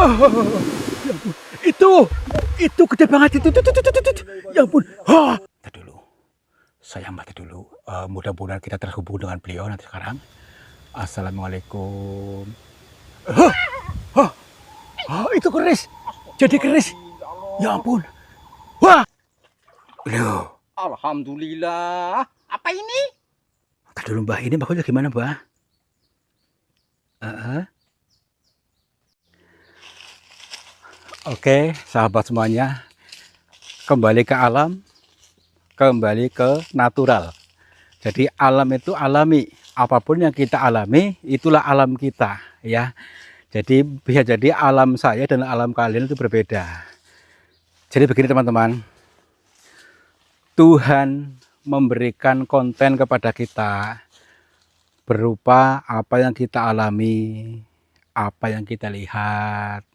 Ya ampun, itu gede banget itu. Ya ampun. Tadi dulu, saya mati dulu. Mudah-mudahan kita terhubung dengan beliau nanti sekarang. Assalamualaikum. Itu keris. Jadi keris. Ya ampun. Wah. Loh. Alhamdulillah. Apa ini? Tadi dulu Mbah, ini maksudnya gimana Mbah? Oke, sahabat semuanya, kembali ke alam, kembali ke natural. Jadi alam itu alami, apapun yang kita alami, itulah alam kita, ya. Jadi bisa jadi alam saya dan alam kalian itu berbeda. Jadi begini teman-teman, Tuhan memberikan konten kepada kita berupa apa yang kita alami, apa yang kita lihat.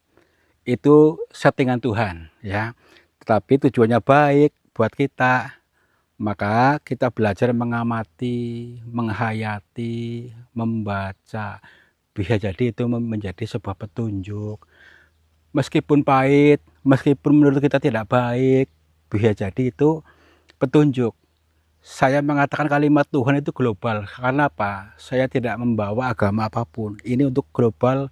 Itu settingan Tuhan, ya. Tetapi tujuannya baik buat kita. Maka kita belajar mengamati, menghayati, membaca. Bisa jadi itu menjadi sebuah petunjuk. Meskipun pahit, meskipun menurut kita tidak baik, bisa jadi itu petunjuk. Saya mengatakan kalimat Tuhan itu global. Karena apa? Saya tidak membawa agama apapun. Ini untuk global,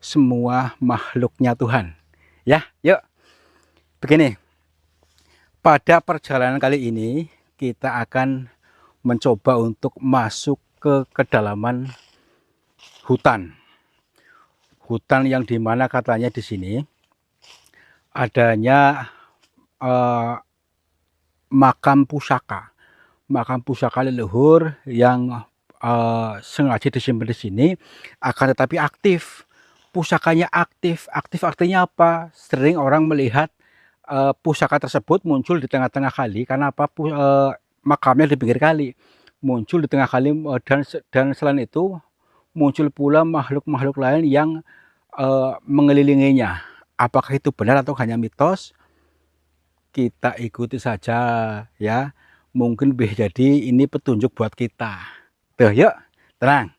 semua makhluknya Tuhan. Ya, yuk. Begini. Pada perjalanan kali ini kita akan mencoba untuk masuk ke kedalaman hutan. Hutan yang dimana katanya di sini adanya makam pusaka. Makam pusaka leluhur yang sengaja disimpan di sini, akan tetapi aktif. Pusakanya aktif. Aktif artinya apa? Sering orang melihat pusaka tersebut muncul di tengah-tengah kali. Karena apa? Makamnya di pinggir kali. Muncul di tengah kali, dan selain itu muncul pula makhluk-makhluk lain yang mengelilinginya. Apakah itu benar atau hanya mitos? Kita ikuti saja, ya. Mungkin bisa jadi ini petunjuk buat kita. Tuh, yuk, tenang.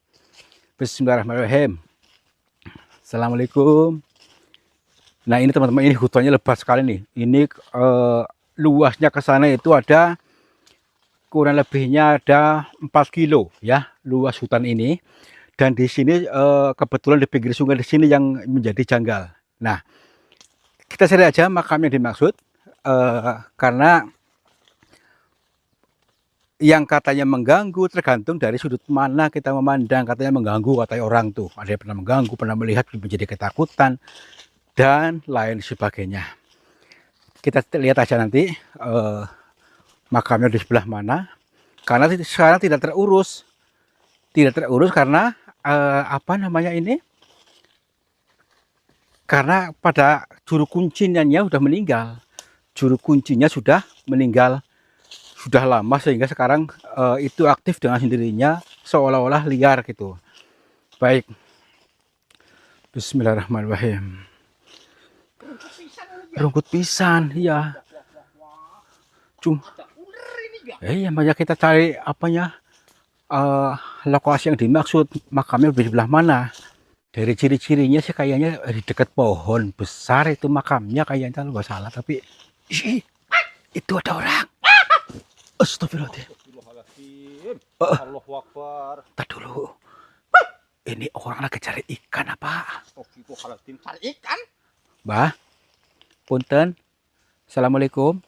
Bismillahirrahmanirrahim. Assalamualaikum. Nah ini teman-teman, ini hutannya lebat sekali nih. Ini luasnya ke sana itu ada kurang lebihnya ada 4 kilo ya luas hutan ini. Dan di sini kebetulan di pinggir sungai di sini yang menjadi janggal. Nah kita cari aja makam yang dimaksud, karena yang katanya mengganggu tergantung dari sudut mana kita memandang. Katanya mengganggu, katanya orang tuh ada yang pernah mengganggu, pernah melihat menjadi ketakutan dan lain sebagainya. Kita lihat aja nanti makamnya di sebelah mana, karena sekarang tidak terurus karena apa namanya ini, karena pada juru kuncinya sudah meninggal. Juru kuncinya sudah meninggal sudah lama, sehingga sekarang itu aktif dengan sendirinya seolah-olah liar gitu. Baik, bismillahirrahmanirrahim. Rumput pisan, iya. Iya, makanya kita cari apanya, lokasi yang dimaksud, makamnya di sebelah mana. Dari ciri-cirinya sih kayaknya di dekat pohon besar itu makamnya kayaknya, kalau nggak salah. Tapi itu ada orang. Astagfirullahaladzim. Allahu Akbar. Tadi dulu. Ini orang lagi cari ikan apa? Astagfirullahaladzim, cari ikan? Mbah, punten. Assalamualaikum.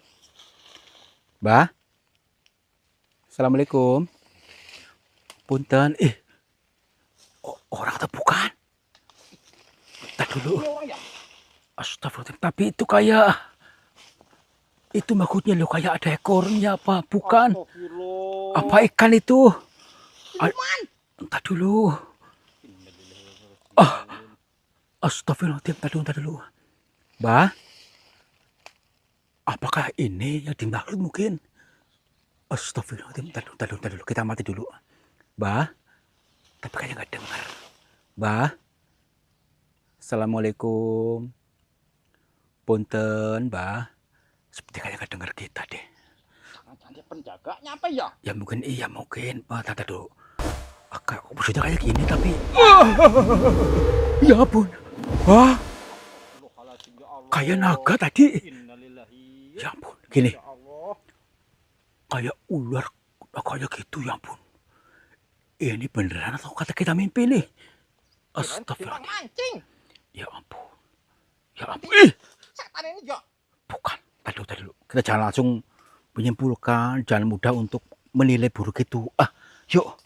Mbah. Assalamualaikum. Punten. Orang atau bukan? Tadi dulu. Astagfirullahaladzim. Tapi itu kayak, itu maksudnya lo kayak ada ekornya apa? Bukan? Apa ikan itu? Entah dulu. Astagfirullahaladzim. Tadi dulu. Mbah, apakah ini yang dimaksud mungkin? Astagfirullahaladzim. Tadi dulu. Kita mati dulu. Mbah, tapi kayaknya nggak dengar. Mbah, assalamualaikum. Punten, Mbah. Seperti kayak nggak dengar kita deh. Jangan penjaganya apa ya? Ya mungkin iya, mungkin. Tadi dulu. Agak maksudnya kayak gini tapi. Ya ampun. Wah, Kayak naga tadi. Innalillahi. Ya ampun, gini. Ya Allah. Kayak ular, kayak gitu ya ampun. Ini beneran atau kata kita mimpi nih? Kirain Astagfirullah. mancing. Ya ampun. Ya ampun. Ih, Setan ini ya. bukan. Tadi dulu. Kita jangan langsung menyimpulkan, jangan mudah untuk menilai buruk itu. Ah, yuk.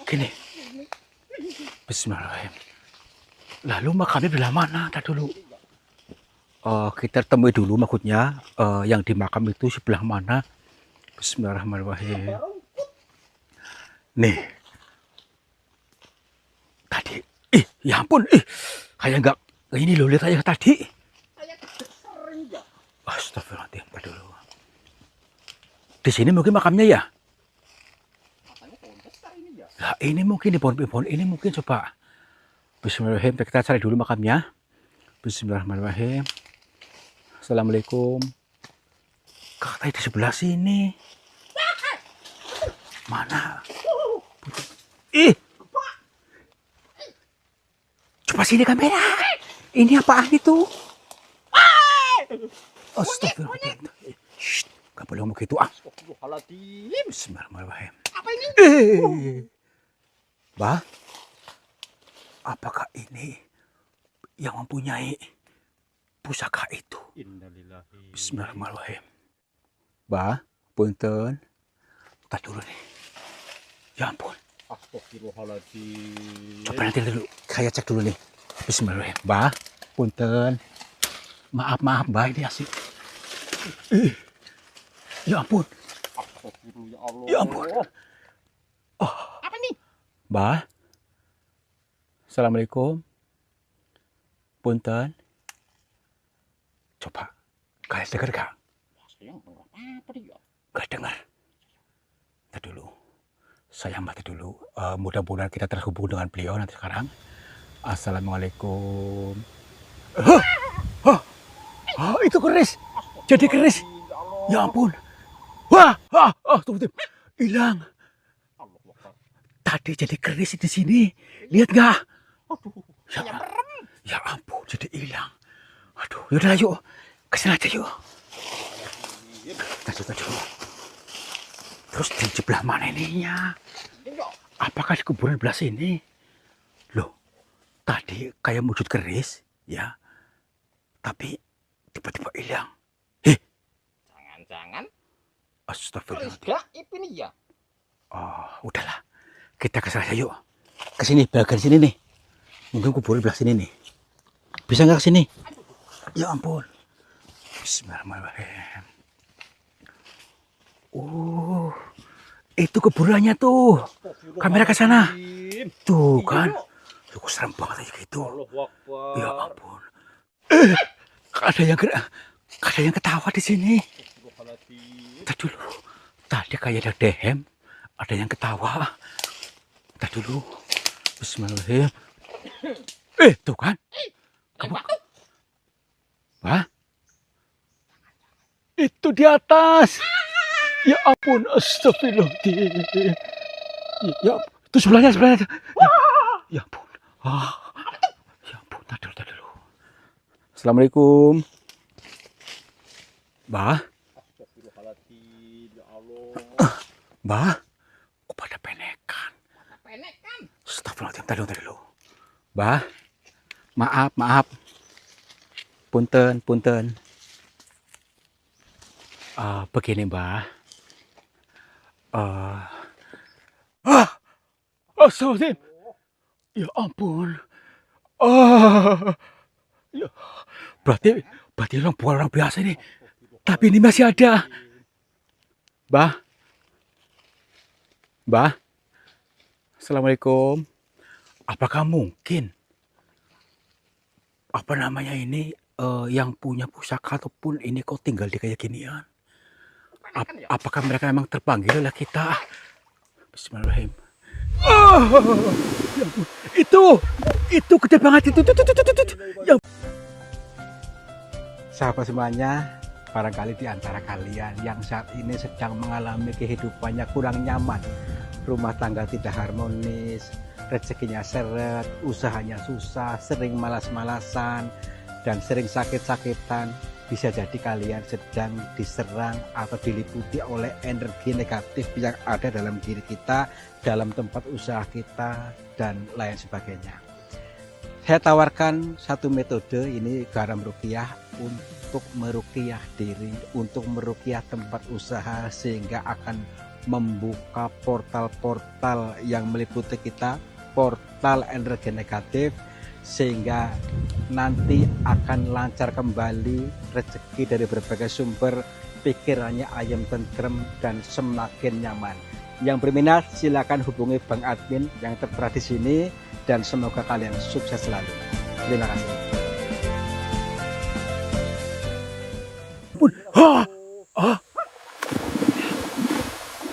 Gini. Bismillahirrahmanirrahim. Lalu makamnya belah mana? Tadi dulu. Kita temui dulu maksudnya yang di makam itu sebelah mana. Bismillahirrahmanirrahim. Nih. Tadi. Ya ampun. Kayak enggak. Ini loh, lihat aja tadi. Kayak sering ya. Astagfirullahaladzim. Tadi dulu. Di sini mungkin makamnya ya? Katanya pohon besar ini ya. Nah, ini mungkin di pohon ini mungkin coba. Bismillahirrahmanirrahim. Kita cari dulu makamnya. Bismillahirrahmanirrahim. Assalamualaikum. Katanya di sebelah sini. Mana? Coba sini kamera. Ini apaan itu? Astagfirullahaladzim. Shh, gak boleh ngomong gitu. Astagfirullahaladzim. Bismillahirrahmanirrahim. Apa ini? Bah, apakah ini yang mempunyai pusaka itu? Innalillahi. Bismillahirrahmanirrahim. Bah, punten. Tadi dulu nih. Ya ampun. Astagfirullahaladzim. Coba nanti dulu. Saya cek dulu nih. Bismillahirrahmanirrahim. Bah, punten. Maaf, Bah. Ini asik. Ya ampun. Astagfirullah ya Allah. Ya ampun. Apa nih? Bah. Assalamualaikum. Punten. Coba. Kalian dengar gak? Sayang, apa dia? Gak dengar. Nanti dulu. Saya mati dulu. Mudah-mudahan kita terhubung dengan beliau nanti sekarang. Assalamualaikum. Itu keris. Jadi keris. Ya ampun. Wah, tunggu. Hilang. Tadi jadi keris di sini. Lihat gak? Ya ampun, jadi hilang. Aduh, yaudah yuk. Kesana aja yuk. Tadi. Terus di sebelah mana ininya? Apakah di kuburan belah sini? Loh, tadi kayak wujud keris, ya. Tapi tiba-tiba hilang. Jangan-jangan Astagfirullah. gaib ini ya. Udahlah. Kita ke sana yuk. Ke sini, bagian sini nih. Mungkin kuburan belah sini nih. Bisa nggak ke sini? Ya ampun. Bismillahirrahmanirrahim. Itu kuburannya tuh. Kamera ke sana. Tuh kan. Loh, serem banget aja gitu. Ya ampun. Ada yang ketawa di sini. Tadi dulu. Tadi kayak ada dehem. Ada yang ketawa. Tadi dulu. Bismillahirrahmanirrahim. Tuh kan. Kamu. Wah. Itu di atas. Ya ampun, astagfirullahaladzim. Ya, itu sebelahnya. Ya ampun. Ya ampun, tadi dulu. Assalamualaikum. Bah. Astagfirullahaladzim ya Allah. Bah. Kok pada penekan? Penekan. Astagfirullahaladzim, tadi dulu. Bah. Maaf. Punten. Begini, Mbah. Astagfirullahaladzim. Ya ampun. Ya. Berarti bukan orang biasa ini. Tapi ini masih ada. Mbah. Assalamualaikum. Apakah mungkin ini yang punya pusaka ataupun ini kok tinggal di kayak ginian? Apakah mereka memang terpanggil oleh kita? Bismillahirrahmanirrahim. Ya ampun. Itu gede banget itu. Ya. Sahabat semuanya, barangkali di antara kalian yang saat ini sedang mengalami kehidupannya kurang nyaman, rumah tangga tidak harmonis, rezekinya seret, usahanya susah, sering malas-malasan, dan sering sakit-sakitan, bisa jadi kalian sedang diserang atau diliputi oleh energi negatif yang ada dalam diri kita, dalam tempat usaha kita, dan lain sebagainya. Saya tawarkan satu metode, ini garam ruqyah, untuk meruqyah diri, untuk meruqyah tempat usaha, sehingga akan membuka portal-portal yang meliputi kita, portal energi negatif, sehingga nanti akan lancar kembali rezeki dari berbagai sumber, pikirannya ayam tentrem dan semakin nyaman. Yang berminat silakan hubungi Bang Admin yang tertera di sini, dan semoga kalian sukses selalu. Terima kasih.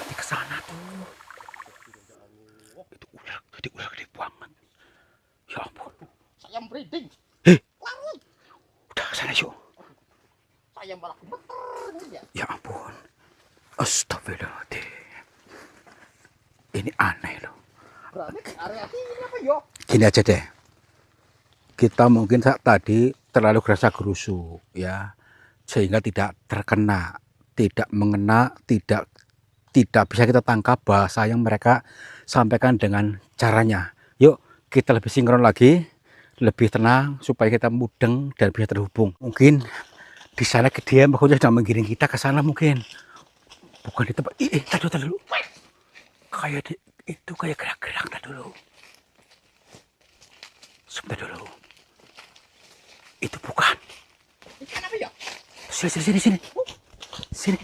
Di kesana tuh. Itu ular gede banget. Ya ampun. Saya merinding. Hei, Lari. udah kesana yuk. Saya malah gemeter ya. Ya ampun. Astagfirullahaladzim. Ini aneh loh. Berarti area sini apa yo? Gini aja deh. Kita mungkin saat tadi terlalu gerasa gerusu ya. Sehingga tidak terkena, tidak mengena, tidak bisa kita tangkap bahasa yang mereka sampaikan dengan caranya. Yuk kita lebih sinkron lagi, lebih tenang supaya kita mudeng dan bisa terhubung. Mungkin di sana dia maksudnya sudah menggiring kita ke sana mungkin. Bukan di tempat. Tadi dulu. Kayak itu kayak gerak-gerak tadi dulu. Sebentar dulu. Itu bukan. Ikan apa ya? Sini. Sini.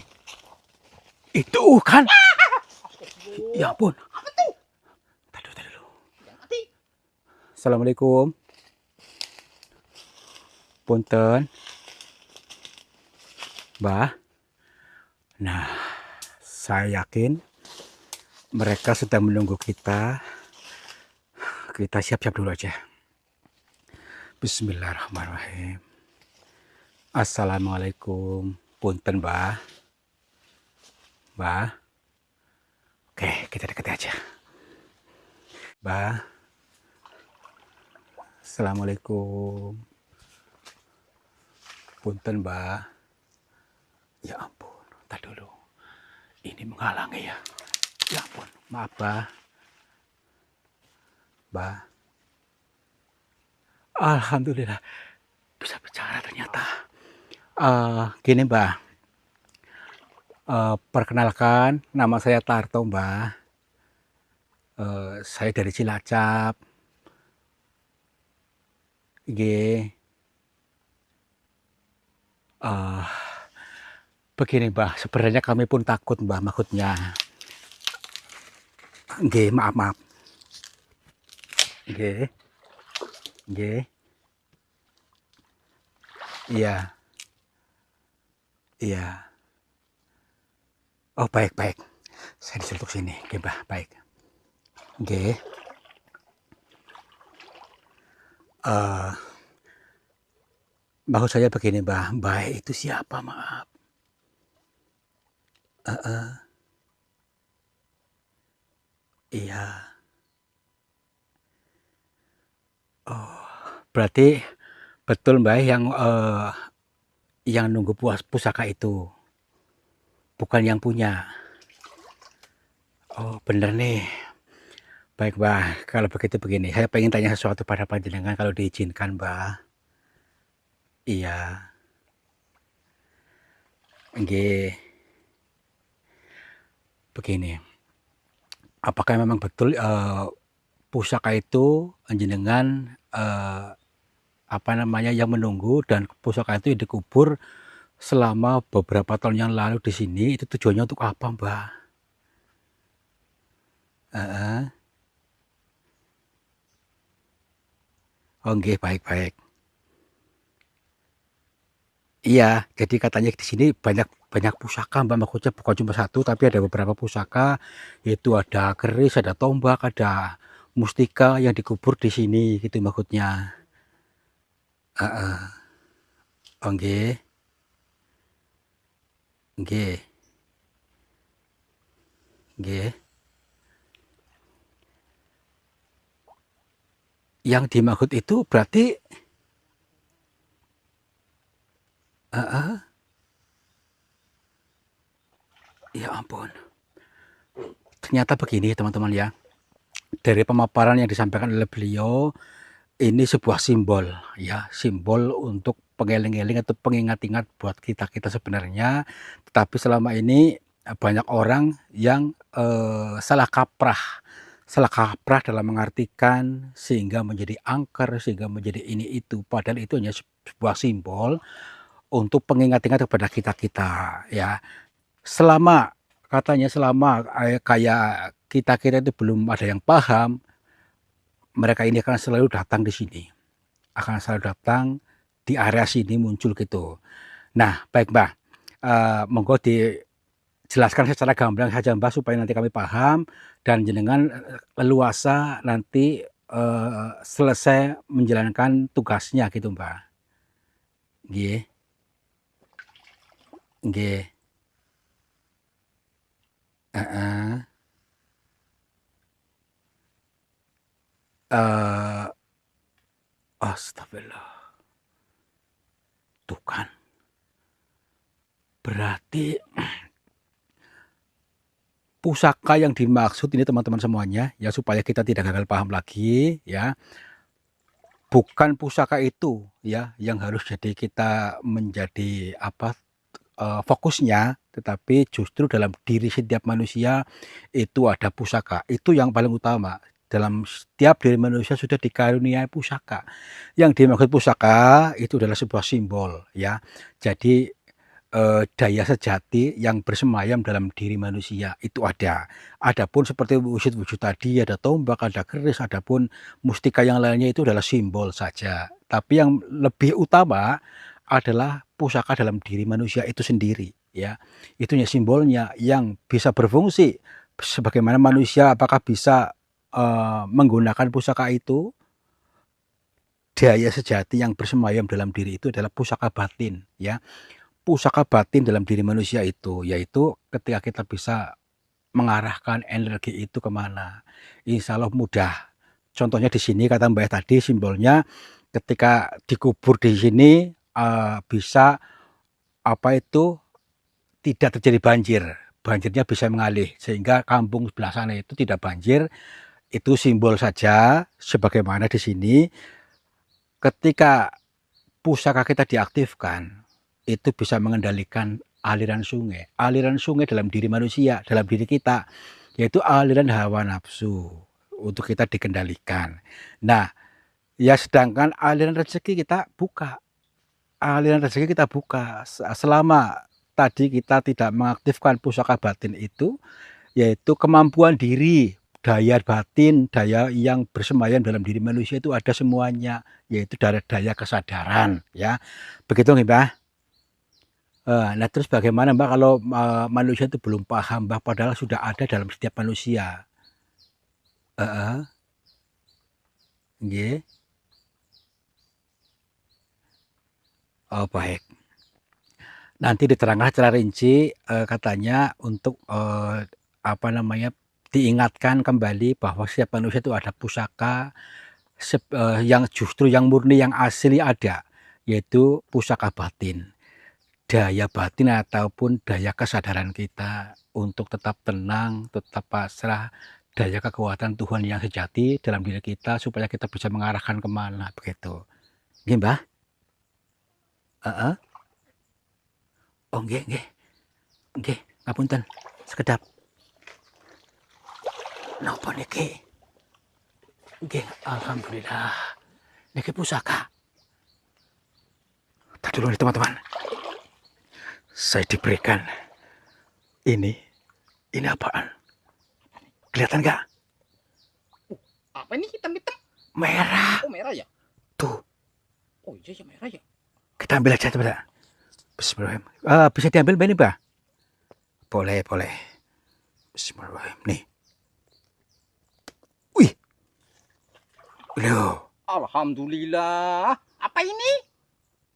Itu kan. Ya ampun. Apa tuh? Tadi dulu. Yang mati. Assalamualaikum. Punten. Mbah. Nah, saya yakin mereka sedang menunggu kita. Kita siap-siap dulu aja. Bismillahirrahmanirrahim. Assalamualaikum. Punten, Mbah. Mbah. Oke, kita dekati aja. Mbah. Assalamualaikum. Punten, Mbah. Ya ampun, tak dulu. Ini menghalangi ya. Ya ampun, maaf, Mbah. Mbah. Alhamdulillah bisa bicara ternyata. Gini, Mbah. Perkenalkan, nama saya Tarto, Mbah. Saya dari Cilacap. Nggih. Begini, Mbah, sebenarnya kami pun takut, Mbah, maksudnya. Nggih, maaf. Nggih. Iya. Oh, baik. Saya disuruh sini. Nggih, Mbah, baik. Nggih. Maksud saya begini, Mbah. Baik itu siapa, maaf? Iya. Oh, berarti betul, Mbah, yang nunggu pusaka itu, bukan yang punya. Oh, bener nih. Baik, Mbah. Kalau begitu begini, saya pengen tanya sesuatu pada panjenengan kalau diizinkan, Mbah. Iya. Nggih. Begini. Apakah memang betul pusaka itu panjenengan yang menunggu, dan pusaka itu dikubur selama beberapa tahun yang lalu di sini, itu tujuannya untuk apa, Mbah? Oh, nggih, baik. Iya, jadi katanya di sini banyak pusaka, Mbak, maksudnya bukan cuma satu, tapi ada beberapa pusaka, yaitu ada keris, ada tombak, ada mustika yang dikubur di sini, gitu maksudnya. Oh, nggih. Yang dimaksud itu berarti Heeh. Ya ampun. Ternyata begini teman-teman ya. Dari pemaparan yang disampaikan oleh beliau, ini sebuah simbol ya, simbol untuk pengeling-eling atau pengingat-ingat buat kita-kita sebenarnya. Tetapi selama ini banyak orang yang salah kaprah. Salah kaprah dalam mengartikan sehingga menjadi angker, sehingga menjadi ini itu. Padahal itu hanya sebuah simbol untuk pengingat-ingat kepada kita-kita ya. Selama katanya selama kayak kita-kita itu belum ada yang paham, mereka ini akan selalu datang di sini. Akan selalu datang di area sini muncul gitu. Nah, baik Mbah, monggo dijelaskan secara gamblang saja Mbah supaya nanti kami paham dan jenengan leluasa nanti selesai menjalankan tugasnya gitu Mbah. Nggih. Nggih. Heeh. Astagfirullah. Tuh kan. Berarti pusaka yang dimaksud ini teman-teman semuanya ya supaya kita tidak gagal paham lagi ya. Bukan pusaka itu ya yang harus jadi kita menjadi apa fokusnya, tetapi justru dalam diri setiap manusia itu ada pusaka. Itu yang paling utama. Dalam setiap diri manusia sudah dikaruniai pusaka. Yang dimaksud pusaka itu adalah sebuah simbol ya. Jadi daya sejati yang bersemayam dalam diri manusia itu ada. Adapun seperti wujud-wujud tadi ada tombak, ada keris, adapun mustika yang lainnya itu adalah simbol saja. Tapi yang lebih utama adalah pusaka dalam diri manusia itu sendiri ya. Itunya simbolnya yang bisa berfungsi sebagaimana manusia apakah bisa menggunakan pusaka itu. Daya sejati yang bersemayam dalam diri itu adalah pusaka batin ya. Pusaka batin dalam diri manusia itu, yaitu ketika kita bisa mengarahkan energi itu kemana, insya Allah mudah. Contohnya di sini kata Mbak tadi simbolnya ketika dikubur di sini bisa apa itu tidak terjadi banjir, banjirnya bisa mengalih sehingga kampung sebelah sana itu tidak banjir. Itu simbol saja sebagaimana di sini ketika pusaka kita diaktifkan itu bisa mengendalikan aliran sungai. Aliran sungai dalam diri manusia, dalam diri kita, yaitu aliran hawa nafsu untuk kita dikendalikan. Nah, ya sedangkan aliran rezeki kita buka. Aliran rezeki kita buka. Selama tadi kita tidak mengaktifkan pusaka batin itu, yaitu kemampuan diri, daya batin, daya yang bersemayam dalam diri manusia itu ada semuanya, yaitu daya kesadaran. Ya, begitu nggih, Mbah? Nah terus bagaimana Mbak kalau manusia itu belum paham Mbak padahal sudah ada dalam setiap manusia? Heeh, nggih. Oh baik. Nanti diterangkan secara rinci katanya untuk apa namanya diingatkan kembali bahwa setiap manusia itu ada pusaka yang justru yang murni yang asli ada yaitu pusaka batin. Daya batin ataupun daya kesadaran kita untuk tetap tenang, tetap pasrah, daya kekuatan Tuhan yang sejati dalam diri kita supaya kita bisa mengarahkan kemana begitu. Nggih, Mbah? Heeh. Oh nggih, nggih. Nggih, ngapunten. Sekedap. Napa niki? Nggih, alhamdulillah. Niki pusaka. Tar dulu nih teman-teman. Saya diberikan ini. Ini apaan? Kelihatan nggak? Apa ini hitam-hitam? Merah. Oh merah ya? Tuh, Oh iya ya merah ya. kita ambil aja coba. Bismillahirrahmanirrahim. Bisa diambil Mbak ini, Mbak? Boleh, boleh. Bismillahirrahmanirrahim. Nih. Wih. Loh. Alhamdulillah. Apa ini?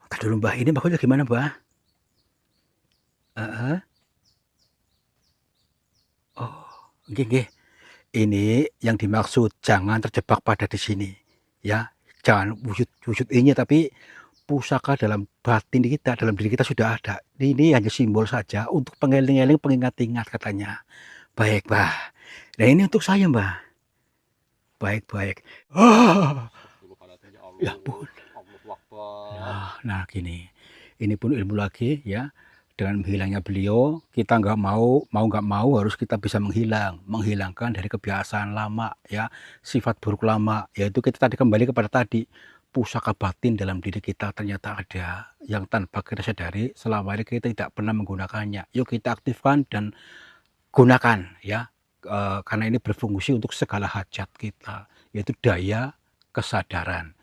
Ntar dulu Mbak, ini maksudnya gimana Mbak? Oh, nggih, nggih. Ini yang dimaksud jangan terjebak pada di sini, ya. Jangan wujud ini tapi pusaka dalam batin kita, dalam diri kita sudah ada. Ini hanya simbol saja untuk pengeling-eling, pengingat-ingat katanya. Baik, Mbah. Nah, ini untuk saya, Mbah. Baik. Ya ampun. Nah, gini. Ini pun ilmu lagi ya. Dengan menghilangnya beliau, kita nggak mau nggak mau harus kita bisa menghilangkan dari kebiasaan lama ya, sifat buruk lama, yaitu kita tadi kembali kepada tadi, pusaka batin dalam diri kita ternyata ada yang tanpa kita sadari selama ini kita tidak pernah menggunakannya. Yuk kita aktifkan dan gunakan ya, karena ini berfungsi untuk segala hajat kita, yaitu daya kesadaran.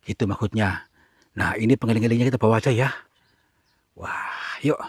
Itu maksudnya. Nah, ini pengeling-elingnya kita bawa aja ya. Wah, yuk.